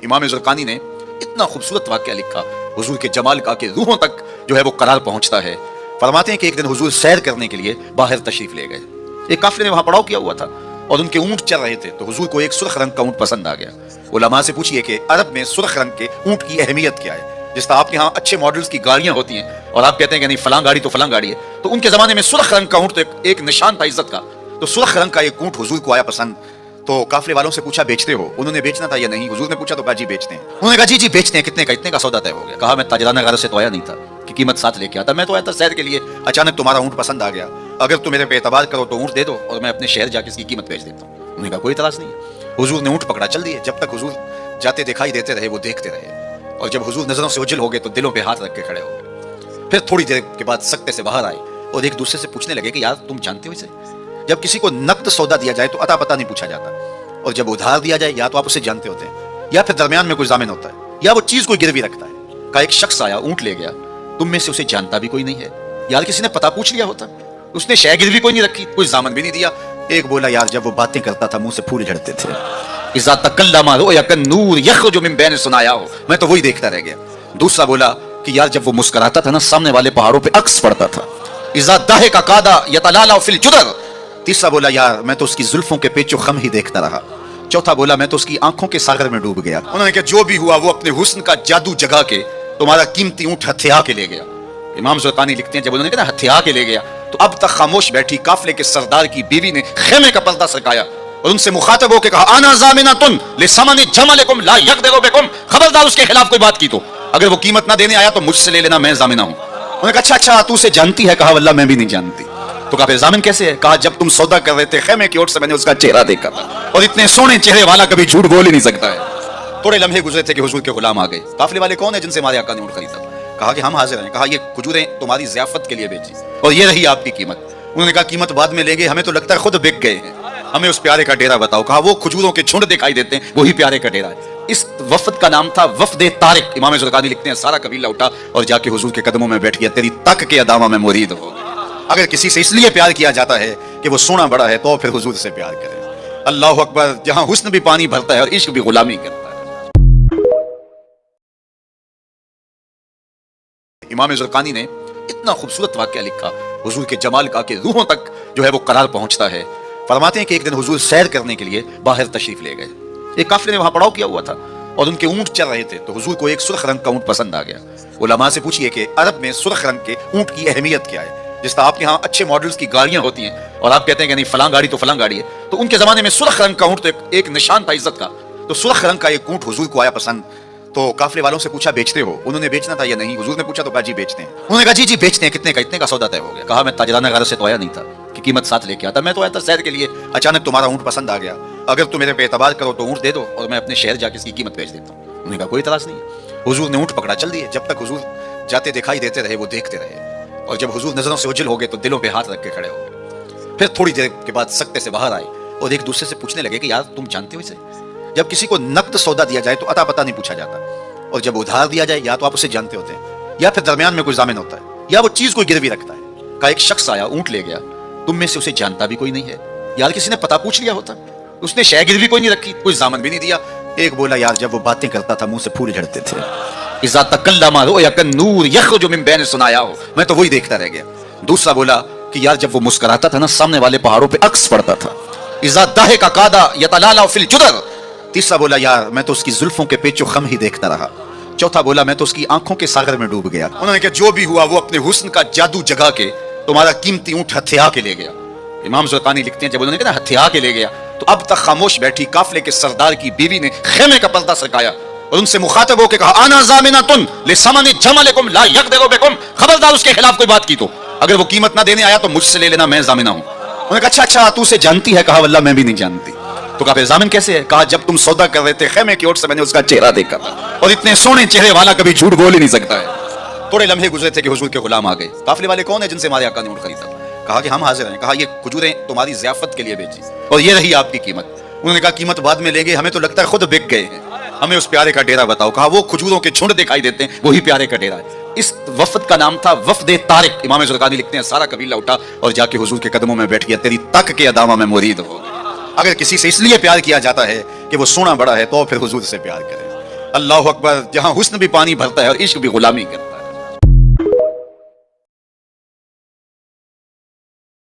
इमाम ज़रक़ानी ने इतना खूबसूरत वाक़या लिखा हुजूर के जमाल का कि रूहों तक जो है वो करार पहुंचता है। फरमाते हैं कि एक दिन हुजूर सैर करने के लिए बाहर तशरीफ ले गए। एक काफिले ने वहां पड़ाव किया हुआ था और उनके ऊंट चल रहे थे, तो हुजूर को एक सुर्ख रंग का ऊंट पसंद आ गया। उलमा से पूछिए कि अरब में सुर्ख रंग के ऊंट की अहमियत क्या है। जिस तरह आपके यहाँ अच्छे मॉडल्स की गाड़ियां होती हैं और आप कहते हैं कि नहीं फलां गाड़ी तो फलां गाड़ी है, तो उनके जमाने में सुर्ख रंग का ऊंट तो एक निशान था इज्जत का। तो सुर्ख रंग का एक ऊंट हुजूर को आया पसंद। तो काफिले वालों से पूछा बेचते हो? उन्होंने बेचना था या नहीं? हुजूर ने पूछा तो कहा जी बेचते हैं। उन्होंने कहा जी बेचते हैं, कितने का? इतने का सौदा तय हो गया। कहा मैं ताजराना गरज से तो आया नहीं था कि कीमत साथ लेके आता, मैं तो आया था सैर के लिए, अचानक तुम्हारा ऊंट पसंद आ गया। अगर तुम मेरे पे एतबार करो तो ऊंट दे दो और मैं अपने शहर जाके इसकी कीमत बेच देता हूँ। उन्होंने कहा कोई इतराज नहीं है। हुजूर ने ऊंट पकड़ा, चल दिए। जब तक हुजूर जाते दिखाई देते रहे वो देखते रहे, और जब हुजूर नजरों से ओझल हो गए तो दिलों पे हाथ रख के खड़े हो गए। फिर थोड़ी देर के बाद सकते से बाहर आए और एक दूसरे से पूछने लगे कि यार तुम जानते हो इसे? जब किसी को नकद सौदा दिया जाए तो अता पता नहीं पूछा जाता, और जब उधार दिया जाए या तो आप उसे जानते होते हैं या फिर दरमियान में कोई जामिन होता है या वो चीज कोई गिरवी रखता है। का एक शख्स आया, ऊंट ले गया, तुम में से उसे जानता भी कोई नहीं है। यार किसी ने पता पूछ लिया होता, उसने शय गिरवी कोई नहीं रखी, कोई जामिन भी नहीं दिया। एक बोला यार जब वो बातें करता था मुंह से फूल झड़ते थे। इज़ा तकल्लमा रुयकन नूर यखरुजु मिन बैन सुनाया हो, मैं तो वही देखता रह गया। दूसरा बोला कि यार जब वो मुस्कुराता था ना सामने वाले पहाड़ों पे अक्स पड़ता था। इज़ा दाहिका कादा यतलाला फिल जुदर। तीसरा बोला यार मैं तो उसकी जुल्फों के पेचो खम ही देखता रहा। चौथा बोला मैं तो उसकी आंखों के सागर में डूब गया। उन्होंने कहा जो भी हुआ वो अपने हुस्न का जादू जगा के तुम्हारा कीमती ऊंट हथिया के ले गया। इमाम ज़रक़ानी लिखते हैं जब उन्होंने कहा हथिया के ले गया तो अब तक खामोश बैठी काफिले के सरदार की बीवी ने खेमे का पर्दा सरकाया और उनसे मुखातब होकर कहा आना ज़ामिनतुन लिसमनि जमलिकुम ला यक़दिरु बिकुम। खबरदार उसके खिलाफ कोई बात की तो अगर वो कीमत ना देने आया तो मुझसे ले लेना, मैं ज़ामिना हूं। उन्होंने कहा अच्छा तू उसे जानती है? कहा वल्लाह मैं भी नहीं जानती। तो कहा फिर ज़ामिन कैसे है? कहा जब तुम सौदा कर रहे थे खेमे की ओर से मैंने उसका चेहरा देखा था, और इतने सोने चेहरे वाला कभी झूठ बोल ही नहीं सकता है। थोड़े लम्हे गुजरे थे कि हुजूर के गुलाम आ गए। काफिले वाले कौन है जिनसे हमारे आका ने ऊंट खरीदा? कहा कि हम हाजिर हैं। कहा ये खजूरें तुम्हारी ज़ियाफत के लिए बेची और ये रही आपकी कीमत। उन्होंने कहा कीमत बाद में लेंगे, हमें तो लगता है खुद बिक गए हैं, हमें उस प्यारे का डेरा बताओ। कहा वो खजूरों के झुंड दिखाई देते हैं वही प्यारे का डेरा है। इस वफद का नाम था वफद तारिक। इमाम ज़रक़ानी लिखते हैं सारा कबीला उठा और जाके हुजूर के कदमों में बैठ गया, तेरी तक के अदामा में मुरीद हो गया। अगर किसी से इसलिए प्यार किया जाता है कि वो सोना बड़ा है तो फिर हुजूर से प्यार करें। अल्लाह अकबर, जहां हुस्न भी पानी भरता है और इश्क भी गुलामी करता है। इमाम ज़रक़ानी ने इतना खूबसूरत वाक़या लिखा हुजूर के जमाल का कि रूहों तक जो है वो करार पहुंचता है। फरमाते हैं कि एक दिन हुजूर सैर करने के लिए बाहर तशरीफ ले गए। एक काफिले ने वहां पड़ाव किया हुआ था और उनके ऊंट चल रहे थे, तो हुजूर को एक सुर्ख रंग का ऊंट पसंद आ गया। उलमा से पूछिए कि अरब में सुर्ख रंग के ऊंट की अहमियत क्या है। जिस तरह आपके यहाँ अच्छे मॉडल्स की गाड़ियां होती हैं और आप कहते हैं कि नहीं फलां गाड़ी तो फलां गाड़ी है, तो उनके जमाने में सुर्ख रंग का ऊंट तो एक निशान था इज्जत का। तो सुर्ख रंग का एक ऊंट हुजूर को आया पसंद। तो काफिले वालों से पूछा बेचते हो? उन्होंने बेचना था या नहीं? हुजूर ने पूछा तो कहा जी बेचते हैं। उन्होंने कहा जी बेचते हैं, कितने का? इतने का सौदा तय हो गया। कहा मैं ताजराना गरज से तो आया नहीं था कि कीमत साथ लेके आता, मैं तो आया था सैर के लिए, अचानक तुम्हारा ऊंट पसंद आ गया। अगर तुम मेरे पे एतबार करो तो ऊंट दे दो और मैं अपने शहर जाके इसकी कीमत बेच देता हूँ। उन्होंने कहा कोई इतराज नहीं है। हुजूर ने ऊंट पकड़ा, चल दिए। जब तक हुजूर जाते दिखाई देते रहे वो देखते रहे, और जब हुजूर नजरों से ओझल हो गए तो दिलों पे हाथ रख के खड़े हो गए। फिर थोड़ी देर के बाद सकते से बाहर आए और एक दूसरे से पूछने लगे कि यार तुम जानते हो इसे? जब किसी को नकद सौदा दिया जाए तो अता पता नहीं पूछा जाता, और जब उधार दिया जाए या तो आप उसे जानते होते हैं या फिर दरमियान में कोई जामिन होता है या वो चीज कोई गिरवी रखता है। का एक शख्स आया, ऊंट ले गया, तुम में से उसे जानता भी कोई नहीं है। यार किसी ने पता पूछ लिया होता, उसने शय गिरवी कोई नहीं रखी, कोई जामिन भी नहीं दिया। एक बोला यार जब वो बातें करता था मुंह से फूल झड़ते थे। इज़ा तकल्लमा रुयकन नूर यखरुजु मिन बैन सुनाया हो, मैं तो वही देखता रह गया। दूसरा बोला कि यार जब वो मुस्कुराता था ना सामने वाले पहाड़ों पे अक्स पड़ता था। इज़ा दाहिका कादा यतलाला फिल जुदर। तीसरा बोला यार मैं तो उसकी जुल्फों के पेचो खम ही देखता रहा। चौथा बोला मैं तो उसकी आंखों के सागर में डूब गया। उन्होंने कहा जो भी हुआ वो अपने हुस्न का जादू जगा के तुम्हारा कीमती ऊंट हथिया के ले गया। इमाम ज़रक़ानी लिखते हैं जब उन्होंने कहा हथिया के ले गया तो अब तक खामोश बैठी काफिले के सरदार की बीवी ने खेमे का पर्दा सरकाया और उनसे मुखातब होकर कहा आना ज़ामिनतुन लिसमनि जमलिकुम ला यक़दिरु बिकुम। खबरदार उसके खिलाफ कोई बात की तो अगर वो कीमत ना देने आया तो मुझसे ले लेना, मैं ज़ामिना हूं। उन्होंने कहा अच्छा तू उसे जानती है? कहा वल्लाह मैं भी नहीं जानती। तो कहा फिर ज़ामिन कैसे है? कहा जब तुम सौदा कर रहे थे खेमे की ओर से मैंने उसका चेहरा देखा था, और इतने सोने चेहरे वाला कभी झूठ बोल ही नहीं सकता है। थोड़े लम्हे गुजरे थे कि हुजूर के गुलाम आ गए। काफिले वाले कौन है जिनसे हमारे आका ने ऊंट खरीदा? कहा कि हम हाजिर हैं। कहा ये खजूरें तुम्हारी ज़ियाफत के लिए बेची और ये रही आपकी कीमत। उन्होंने कहा कीमत बाद में लेंगे, हमें तो लगता है खुद बिक गए हैं, हमें उस प्यारे का डेरा बताओ। कहा वो खजूरों के झुंड दिखाई देते हैं वही प्यारे का डेरा है। इस वफद का नाम था वफद तारिक। इमाम ज़रक़ानी लिखते हैं सारा कबीला उठा और जाके हुजूर के कदमों में बैठ गया, तेरी तक के अदामा में मुरीद हो गया। अगर किसी से इसलिए प्यार किया जाता है कि वो सोना बड़ा है तो फिर हुजूर से प्यार करें। اللہ اکبر، جہاں حسن بھی پانی بھرتا ہے اور عشق بھی غلامی کرتا ہے۔